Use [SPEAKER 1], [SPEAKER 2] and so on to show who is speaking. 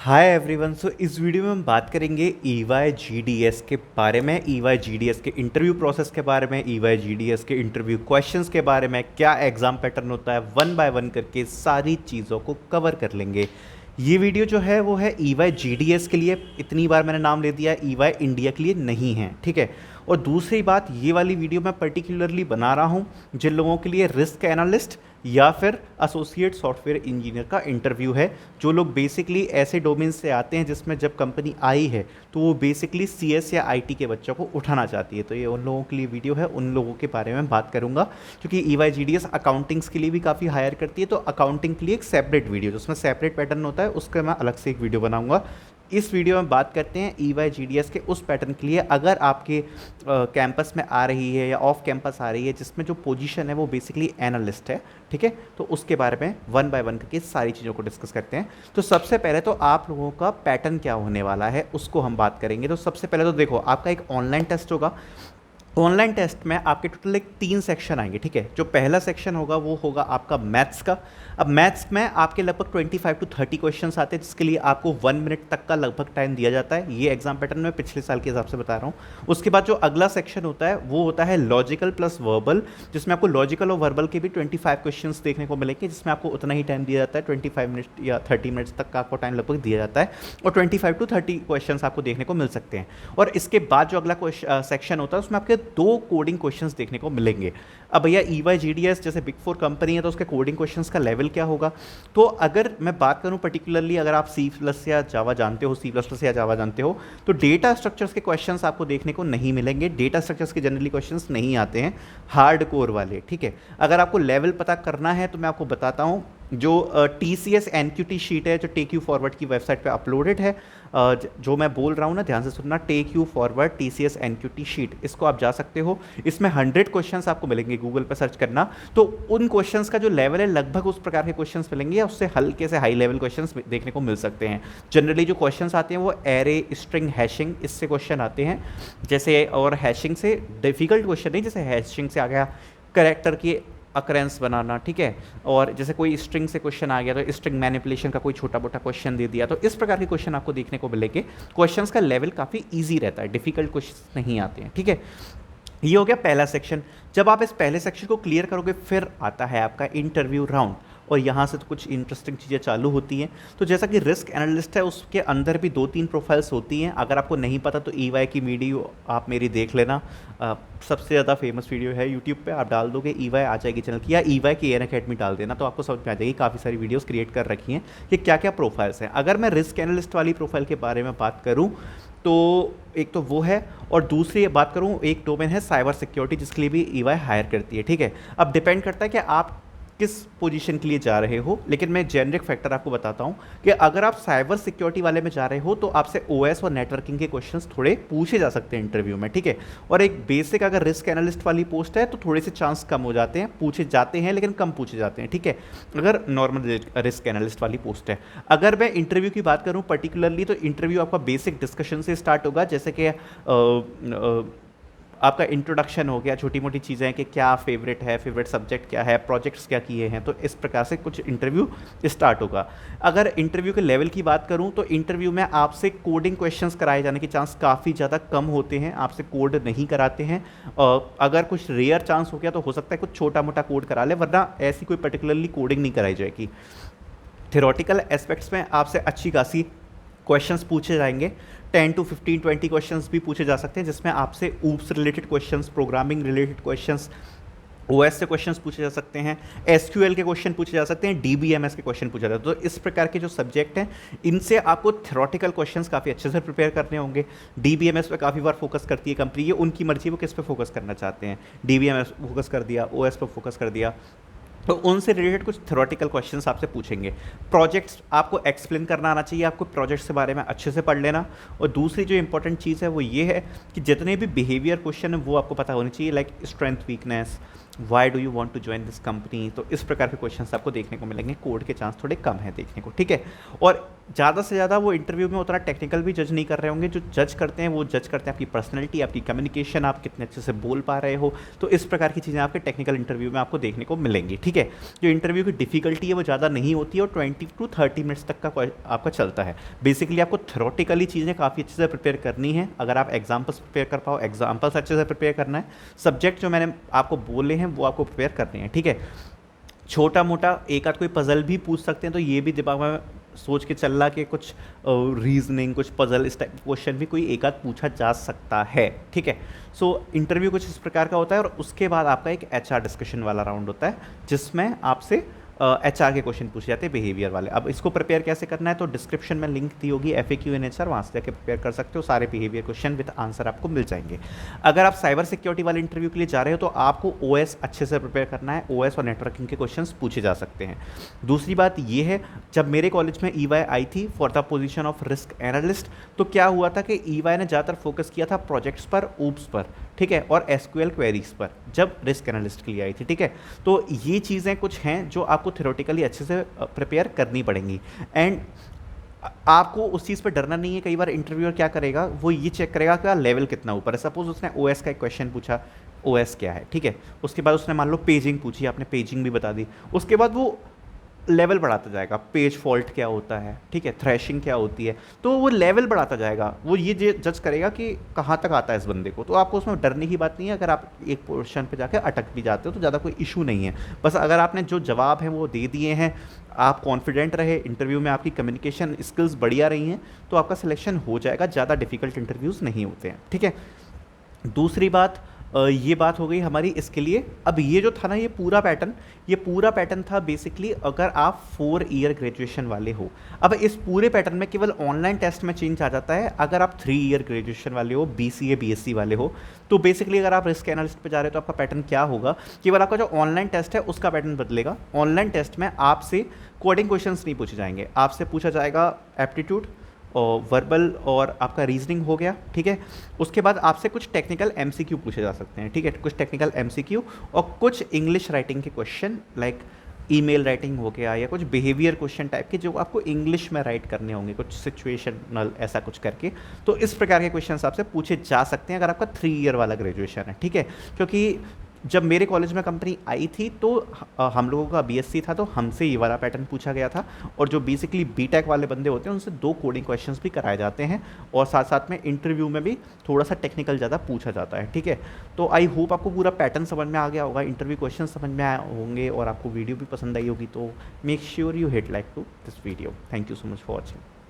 [SPEAKER 1] Hi everyone. सो इस video में हम बात करेंगे EY GDS के बारे में, EY GDS के इंटरव्यू प्रोसेस के बारे में, EY GDS के इंटरव्यू क्वेश्चंस के बारे में, क्या एग्ज़ाम पैटर्न होता है, वन बाय वन करके सारी चीज़ों को कवर कर लेंगे। ये वीडियो जो है वो है EY GDS के लिए, इतनी बार मैंने नाम ले दिया, EY इंडिया के लिए नहीं है, ठीक है। और दूसरी बात, ये वाली वीडियो मैं पर्टिकुलरली बना रहा हूँ जिन लोगों के लिए रिस्क एनालिस्ट या फिर एसोसिएट सॉफ्टवेयर इंजीनियर का इंटरव्यू है, जो लोग बेसिकली ऐसे डोमेन से आते हैं जिसमें जब कंपनी आई है तो वो बेसिकली CS या IT के बच्चों को उठाना चाहती है। तो ये उन लोगों के लिए वीडियो है, उन लोगों के बारे में बात करूंगा, क्योंकि EY GDS अकाउंटिंग्स के लिए भी काफ़ी हायर करती है। तो अकाउंटिंग के लिए एक सेपरेट वीडियो जिसमें सेपरेट पैटर्न होता है, उसका मैं अलग से एक वीडियो बनाऊंगा। इस वीडियो में बात करते हैं EY GDS के उस पैटर्न के लिए, अगर आपके कैंपस में आ रही है या ऑफ कैंपस आ रही है जिसमें जो पोजीशन है वो बेसिकली एनालिस्ट है, ठीक है। तो उसके बारे में वन बाय वन करके सारी चीज़ों को डिस्कस करते हैं। तो सबसे पहले तो आप लोगों का पैटर्न क्या होने वाला है उसको हम बात करेंगे। तो सबसे पहले तो देखो, आपका एक ऑनलाइन टेस्ट होगा। ऑनलाइन टेस्ट में आपके टोटल एक 3 सेक्शन आएंगे, ठीक है। जो पहला सेक्शन होगा वो होगा आपका मैथ्स का। अब मैथ्स में आपके लगभग 25 to 30 क्वेश्चंस आते हैं, जिसके लिए आपको 1 मिनट तक का लगभग टाइम दिया जाता है। ये एग्जाम पैटर्न में पिछले साल के हिसाब से बता रहा हूँ। उसके बाद जो अगला सेक्शन होता है वो होता है लॉजिकल प्लस वर्बल, जिसमें आपको लॉजिकल और वर्बल के भी 25 क्वेश्चंस देखने को मिलेंगे, जिसमें आपको उतना ही टाइम दिया जाता है, 25 मिनट या 30 मिनट्स तक का आपको टाइम लगभग दिया जाता है, और 25 to 30 क्वेश्चन आपको देखने को मिल सकते हैं। और इसके बाद जो अगला सेक्शन होता है उसमें आपके 2 कोडिंग क्वेश्चंस देखने को मिलेंगे। अब भैया EY GDS जैसे बिग 4 कंपनी है तो उसके कोडिंग क्वेश्चंस का लेवल क्या होगा। तो अगर मैं बात करूं पर्टिकुलरली, अगर आप C+ या जावा जानते हो, C++ या जावा जानते हो, तो डेटा स्ट्रक्चर्स के क्वेश्चंस आपको देखने को नहीं मिलेंगे। डेटा स्ट्रक्चर्स के जनरली क्वेश्चंस नहीं आते हैं, हार्ड कोर वाले, ठीक है। अगर आपको लेवल पता करना है तो मैं आपको बताता हूं, जो TCS NQT शीट है जो टेक यू फॉरवर्ड की वेबसाइट पे अपलोडेड है, जो मैं बोल रहा हूँ ना ध्यान से सुनना, take you forward TCS NQT sheet, इसको आप जा सकते हो। इसमें 100 क्वेश्चंस आपको मिलेंगे, गूगल पर सर्च करना। तो उन क्वेश्चंस का जो लेवल है लगभग उस प्रकार के क्वेश्चंस मिलेंगे, या उससे हल्के से हाई लेवल क्वेश्चंस देखने को मिल सकते हैं। जनरली जो क्वेश्चंस आते हैं वो एरे, स्ट्रिंग, हैशिंग, इससे क्वेश्चन आते हैं जैसे, और हैशिंग से डिफिकल्ट क्वेश्चन नहीं, जैसे हैशिंग से आ गया कैरेक्टर की अकरेंस बनाना, ठीक है। और जैसे कोई स्ट्रिंग से क्वेश्चन आ गया तो स्ट्रिंग मैनिपुलेशन का कोई छोटा मोटा क्वेश्चन दे दिया, तो इस प्रकार के क्वेश्चन आपको देखने को मिलेंगे। क्वेश्चंस का लेवल काफ़ी इजी रहता है, डिफिकल्ट क्वेश्चन नहीं आते हैं, ठीक है। ये हो गया पहला सेक्शन। जब आप इस पहले सेक्शन को क्लियर करोगे फिर आता है आपका इंटरव्यू राउंड, और यहाँ से तो कुछ इंटरेस्टिंग चीज़ें चालू होती हैं। तो जैसा कि रिस्क एनालिस्ट है उसके अंदर भी 2-3 प्रोफाइल्स होती हैं। अगर आपको नहीं पता तो EY की वीडियो आप मेरी देख लेना, सबसे ज़्यादा फेमस वीडियो है यूट्यूब पे, आप डाल दोगे EY आ जाएगी चैनल की, या EY की AN अकेडमी डाल देना तो आपको समझ में आ जाएगी। काफ़ी सारी वीडियोस क्रिएट कर रखी हैं कि क्या क्या प्रोफाइल्स हैं। अगर मैं रिस्क एनालिस्ट वाली प्रोफाइल के बारे में बात करूँ तो एक तो वो है, और दूसरी बात करूँ एक डोमेन है साइबर सिक्योरिटी, जिसके लिए भी EY हायर करती है, ठीक है। अब डिपेंड करता है कि आप किस पोजीशन के लिए जा रहे हो, लेकिन मैं जेनरिक फैक्टर आपको बताता हूं कि अगर आप साइबर सिक्योरिटी वाले में जा रहे हो तो आपसे OS और नेटवर्किंग के क्वेश्चंस थोड़े पूछे जा सकते हैं इंटरव्यू में, ठीक है। और एक बेसिक अगर रिस्क एनालिस्ट वाली पोस्ट है तो थोड़े से चांस कम हो जाते हैं, पूछे जाते हैं लेकिन कम पूछे जाते हैं, ठीक है, अगर नॉर्मल रिस्क एनालिस्ट वाली पोस्ट है। अगर मैं इंटरव्यू की बात करूँ पर्टिकुलरली, तो इंटरव्यू आपका बेसिक डिस्कशन से स्टार्ट होगा, जैसे कि आपका इंट्रोडक्शन हो गया, छोटी मोटी चीज़ें कि क्या फेवरेट है, फेवरेट सब्जेक्ट क्या है, प्रोजेक्ट्स क्या किए हैं, तो इस प्रकार से कुछ इंटरव्यू स्टार्ट होगा। अगर इंटरव्यू के लेवल की बात करूं तो इंटरव्यू में आपसे कोडिंग क्वेश्चंस कराए जाने के चांस काफ़ी ज़्यादा कम होते हैं, आपसे कोड नहीं कराते हैं। अगर कुछ रेयर चांस हो गया तो हो सकता है कुछ छोटा मोटा कोड करा ले, वरना ऐसी कोई पर्टिकुलरली कोडिंग नहीं कराई जाएगी। थ्योरेटिकल एस्पेक्ट्स में आपसे अच्छी खासी क्वेश्चंस पूछे जाएंगे, 10 to 15 20 क्वेश्चंस भी पूछे जा सकते हैं, जिसमें आपसे oops related questions, programming related questions, OS से क्वेश्चंस पूछे जा सकते हैं, SQL के क्वेश्चन पूछे जा सकते हैं, DBMS के क्वेश्चन पूछे जाते हैं। तो इस प्रकार के जो सब्जेक्ट हैं इनसे आपको थ्योरेटिकल क्वेश्चंस काफ़ी अच्छे से प्रिपेयर करने होंगे। DBMS पे काफ़ी बार फोकस करती है कंपनी, ये उनकी मर्जी है वो किस पे फोकस करना चाहते हैं। DBMS फोकस कर दिया, OS पर फोकस कर दिया, तो उनसे रिलेटेड कुछ थ्योरेटिकल क्वेश्चंस आपसे पूछेंगे। प्रोजेक्ट्स आपको एक्सप्लेन करना आना चाहिए, आपको प्रोजेक्ट्स के बारे में अच्छे से पढ़ लेना। और दूसरी जो इंपॉर्टेंट चीज़ है वो ये है कि जितने भी बिहेवियर क्वेश्चन है वो आपको पता होनी चाहिए, like strength, weakness, why do you want to join this company. तो इस प्रकार के क्वेश्चंस आपको देखने को मिलेंगे। कोड के चांस थोड़े कम है देखने को, ठीक है। और ज़्यादा से ज़्यादा वो इंटरव्यू में उतना टेक्निकल भी जज नहीं कर रहे होंगे। जो जज करते हैं वो जज करते हैं आपकी पर्सनैलिटी, आपकी कम्युनिकेशन, आप कितने अच्छे से बोल पा रहे हो। तो इस प्रकार की चीज़ें आपके टेक्निकल इंटरव्यू में आपको देखने को मिलेंगी, ठीक है। जो इंटरव्यू की डिफिकल्टी है वो ज़्यादा नहीं होती है और 20 to 30 मिनट्स तक का आपका चलता है। बेसिकली आपको थ्योरेटिकली चीज़ें काफ़ी अच्छे से प्रिपेयर करनी है। अगर आप एग्जाम्पल्स प्रिपेयर कर पाओ, एग्जाम्पल्स अच्छे से प्रिपेयर करना है। सब्जेक्ट जो मैंने आपको बोले हैं वो आपको प्रिपेयर करने हैं, ठीक है। छोटा मोटा एक आध कोई पजल भी पूछ सकते हैं, तो ये भी दिमाग में सोच के चलना कि कुछ रीजनिंग, कुछ पजल, इस टाइप क्वेश्चन भी कोई एक आध पूछा जा सकता है, ठीक है। सो इंटरव्यू कुछ इस प्रकार का होता है और उसके बाद आपका एक एचआर डिस्कशन वाला राउंड होता है जिसमें आपसे एचआर के क्वेश्चन पूछे जाते हैं बिहेवियर वाले। अब इसको प्रिपेयर कैसे करना है, तो डिस्क्रिप्शन में लिंक दी होगी FAQ इन एचआर, वहाँ से जाके प्रिपेयर कर सकते हो। सारे बिहेवियर क्वेश्चन विद आंसर आपको मिल जाएंगे। अगर आप साइबर सिक्योरिटी वाले इंटरव्यू के लिए जा रहे हो तो आपको OS अच्छे से प्रिपेयर करना है। OS और नेटवर्किंग के क्वेश्चन पूछे जा सकते हैं। दूसरी बात ये है, जब मेरे कॉलेज में EY आई थी for the position of risk analyst, तो क्या हुआ था कि EY ने ज़्यादातर फोकस किया था प्रोजेक्ट्स पर, ऊप्स पर, ठीक है, और SQL क्वेरीज पर जब रिस्क एनालिस्ट के लिए आई थी, ठीक है। तो ये चीज़ें कुछ हैं जो आपको थ्योरेटिकली अच्छे से प्रिपेयर करनी पड़ेंगी। एंड आपको उस चीज़ पर डरना नहीं है। कई बार इंटरव्यूअर क्या करेगा, वो ये चेक करेगा कि लेवल कितना ऊपर है। सपोज उसने OS का एक क्वेश्चन पूछा, OS क्या है, ठीक है। उसके बाद उसने मान लो पेजिंग पूछी, आपने पेजिंग भी बता दी। उसके बाद वो लेवल बढ़ाता जाएगा, पेज फॉल्ट क्या होता है, ठीक है, थ्रैशिंग क्या होती है, तो वो लेवल बढ़ाता जाएगा। वो ये जज करेगा कि कहाँ तक आता है इस बंदे को। तो आपको उसमें डरने की बात नहीं है। अगर आप एक पोर्शन पे जाकर अटक भी जाते हो तो ज़्यादा कोई इशू नहीं है। बस अगर आपने जो जवाब है वो दे दिए हैं, आप कॉन्फिडेंट रहे, इंटरव्यू में आपकी कम्युनिकेशन स्किल्स बढ़िया रही हैं, तो आपका सिलेक्शन हो जाएगा। ज़्यादा डिफिकल्ट इंटरव्यूज़ नहीं होते हैं, ठीक है। दूसरी बात, ये बात हो गई हमारी इसके लिए। अब ये जो था ना, ये पूरा पैटर्न था बेसिकली अगर आप 4 ईयर ग्रेजुएशन वाले हो। अब इस पूरे पैटर्न में केवल ऑनलाइन टेस्ट में चेंज आ जाता है। अगर आप 3 ईयर ग्रेजुएशन वाले हो, BCA BSc वाले हो, तो बेसिकली अगर आप रिस्क एनालिस्ट पे जा रहे हो तो आपका पैटर्न क्या होगा, केवल आपका जो ऑनलाइन टेस्ट है उसका पैटर्न बदलेगा। ऑनलाइन टेस्ट में आपसे कोडिंग क्वेश्चंस नहीं पूछे जाएंगे, आपसे पूछा जाएगा एप्टीट्यूड और वर्बल और आपका रीजनिंग हो गया, ठीक है। उसके बाद आपसे कुछ टेक्निकल MCQ पूछे जा सकते हैं, ठीक है, कुछ टेक्निकल MCQ और कुछ इंग्लिश राइटिंग के क्वेश्चन, लाइक ईमेल राइटिंग हो गया, या कुछ बिहेवियर क्वेश्चन टाइप के जो आपको इंग्लिश में राइट करने होंगे, कुछ सिचुएशनल ऐसा कुछ करके। तो इस प्रकार के क्वेश्चन आपसे पूछे जा सकते हैं अगर आपका 3 ईयर वाला ग्रेजुएशन है, ठीक है। क्योंकि जब मेरे कॉलेज में कंपनी आई थी तो हम लोगों का BSc था, तो हमसे ये वाला पैटर्न पूछा गया था। और जो बेसिकली BTech वाले बंदे होते हैं उनसे 2 कोडिंग क्वेश्चंस भी कराए जाते हैं और साथ साथ में इंटरव्यू में भी थोड़ा सा टेक्निकल ज़्यादा पूछा जाता है, ठीक है। तो आई होप आपको पूरा पैटर्न समझ में आ गया होगा, इंटरव्यू क्वेश्चन समझ में आए होंगे और आपको वीडियो भी पसंद आई होगी। तो make sure you hit like to this video. Thank you so much for watching.